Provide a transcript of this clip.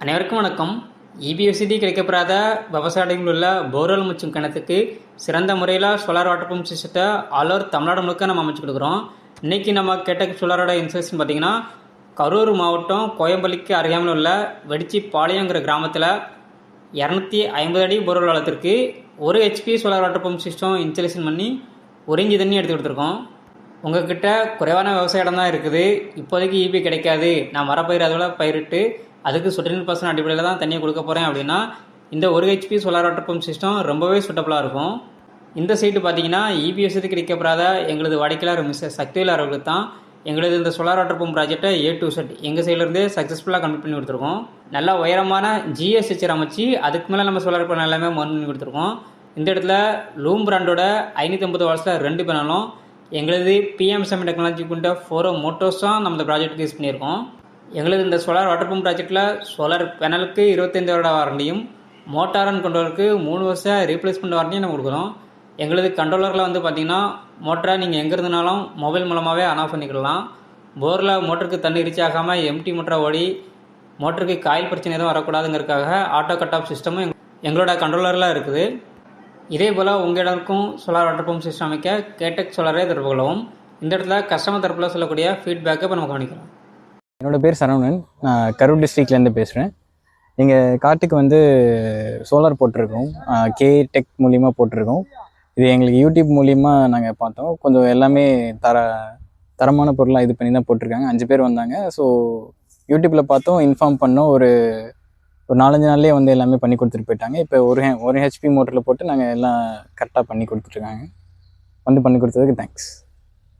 அனைவருக்கும் வணக்கம். இபிஎஸ்சிடி கிடைக்கப்பெறாத விவசாயிகள் உள்ள போர்வெல் முச்சும் கிணத்துக்கு சிறந்த முறையில் சோலார் வாட்டர் பம்ப் சிஸ்டத்தை ஆல் ஓவர் தமிழ்நாடு முழுக்க நம்ம அமைச்சு கொடுக்குறோம். இன்றைக்கி நம்ம கேட்ட சோலாரோட இன்ஸ்டலேஷன் பார்த்திங்கன்னா கரூர் மாவட்டம் கோயம்பள்ளிக்கு அருகாமையில் உள்ள வெடிச்சி பாளையங்கிற கிராமத்தில் 250 அடி போர்வெல் வளத்திற்கு 1 HP solar water pump system installation பண்ணி 1 இன்ச் தண்ணி எடுத்து கொடுத்துருக்கோம். உங்கள்கிட்ட குறைவான விவசாய இடம் தான் இருக்குது, இப்போதைக்கு இபி கிடைக்காது, நான் மரப்பயிர் அதோட பயிரிட்டு அதுக்கு சொட்டு பர்சன்ட் அடிப்படையில் தான் தண்ணியை கொடுக்க போகிறேன் அப்படின்னா இந்த 1 HP solar water pump system ரொம்பவே சூட்டபுளாக இருக்கும். இந்த சைட்டு பார்த்தீங்கன்னா இபிஎஸ்சி கிடைக்கப்படாத எங்களது வாடிக்கையாளர் மிஸ்டர் சக்திவேல் அவர்களுக்கு தான் எங்களது இந்த சோலார் வாட்டர் பம்ப் ப்ராஜெக்டை A to Z எங்கள் சைட்லேருந்தே சக்ஸஸ்ஃபுல்லாக கம்ப்ளீட் பண்ணி கொடுத்துருக்கோம். நல்லா உயரமான GSHR அமைச்சு அதுக்கு மேலே நம்ம சோலார் பேனல் எல்லாமே மவுண்ட் பண்ணி கொடுத்துருக்கோம். இந்த இடத்துல லூம் பிராண்டோட 550 வாட்ஸில் 2 பேனலும் எங்களது PM7 டெக்னாலஜி கொண்ட 4 மோட்டர்ஸ் தான் நம்ம இந்த ப்ராஜெக்ட்டுக்கு யூஸ் பண்ணியிருக்கோம். எங்களது இந்த சோலார் வாட்டர் பம்ப் ப்ராஜெக்டில் சோலார் பேனலுக்கு 25 வருட வாரண்டியும் மோட்டார் அண்ட் கண்ட்ரோலருக்கு 3 வருஷம் ரீப்ளேஸ்மெண்ட் வாரண்டியும் நம்ம கொடுக்குறோம். எங்களது கண்ட்ரோலரில் வந்து பார்த்திங்கன்னா மோட்டரை நீங்கள் எங்கே இருந்தனாலும் மொபைல் மூலமாகவே ஆன் ஆஃப் பண்ணிக்கலாம். போரில் மோட்டருக்கு தண்ணி ரீச் ஆகாமல் எம்டி மோட்டரை ஓடி மோட்டருக்கு காயில் பிரச்சனை எதுவும் வரக்கூடாதுங்கிறதுக்காக ஆட்டோ கட் ஆஃப் சிஸ்டமும் எங்களோட கண்ட்ரோலரில் இருக்குது. இதே போல் உங்கள் இடத்துக்கும் சோலார் வாட்டர் பம்ப் சிஸ்டம் அமைக்க கேடெக் சோலாரே தொடர்பு கொள்ளவும். இந்த இடத்துல கஸ்டமர் தரப்பில் சொல்லக்கூடிய ஃபீட்பேக்கை இப்போ நம்ம கவனிக்கலாம். என்னோடய பேர் சரவணன், நான் கரூர் டிஸ்ட்ரிக்ட்லேருந்து பேசுகிறேன். எங்கள் காட்டுக்கு வந்து சோலார் போட்டிருக்கோம், கேடெக் மூலிமா போட்டிருக்கோம். இது எங்களுக்கு யூடியூப் மூலிமா நாங்கள் பார்த்தோம். கொஞ்சம் எல்லாமே தரமான பொருளாக இது பண்ணி தான் போட்டிருக்காங்க. 5 பேர் வந்தாங்க. ஸோ யூடியூப்பில் பார்த்தோம், இன்ஃபார்ம் பண்ணோம். ஒரு 4-5 நாள்லேயே வந்து எல்லாமே பண்ணி கொடுத்துட்டு போயிட்டாங்க. இப்போ ஒரு ஹெச்பி மோட்டரில் போட்டு நாங்கள் எல்லாம் கரெக்டாக பண்ணி கொடுத்துட்ருக்காங்க. வந்து பண்ணி கொடுத்ததுக்கு தேங்க்ஸ்.